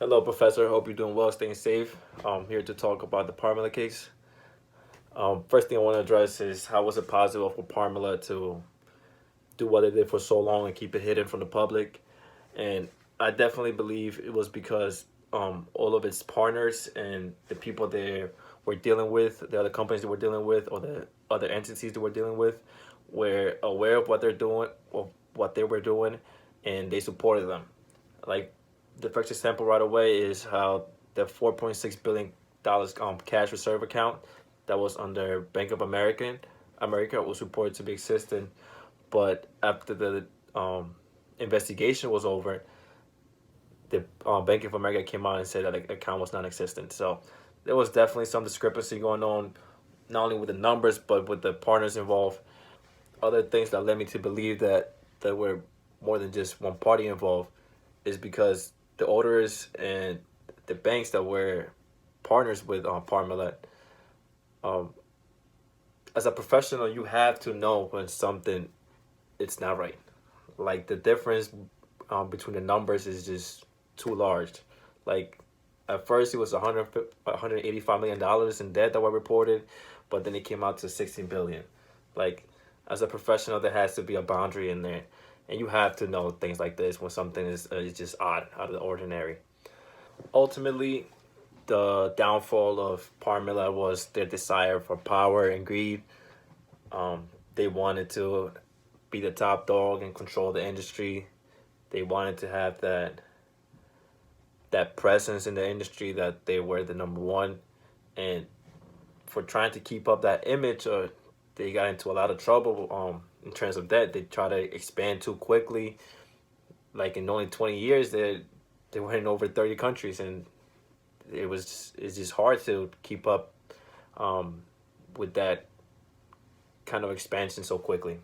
Hello, Professor. Hope you're doing well, staying safe. I'm here to talk about the Parmalat case. First thing I want to address is how was it possible for Parmalat to do what they did for so long and keep it hidden from the public? And I definitely believe it was because all of its partners and the people they were dealing with, the other companies they were dealing with, or the other entities they were dealing with, were aware of what they're doing, of what they were doing, and they supported them. Like the first example right away is how the $4.6 billion cash reserve account that was under Bank of America was reported to be existing, but after the investigation was over, the Bank of America came out and said that the account was non-existent. So there was definitely some discrepancy going on, not only with the numbers but with the partners involved. Other things that led me to believe that there were more than just one party involved is because the auditors and the banks that were partners with Parmalat, um, as a professional, you have to know when something it's not right. Like the difference between the numbers is just too large. Like at first it was 185 million dollars in debt that were reported, but then it came out to 16 billion. Like as a professional, there has to be a boundary in there, and you have to know things like this when something is just odd, out of the ordinary. Ultimately, the downfall of Parmilla was their desire for power and greed. They wanted to be the top dog and control the industry. They wanted to have that presence in the industry that they were the number one, and for trying to keep up that image, they got into a lot of trouble in terms of that. They try to expand too quickly. Like in only 20 years, they were in over 30 countries, and it's just hard to keep up with that kind of expansion so quickly.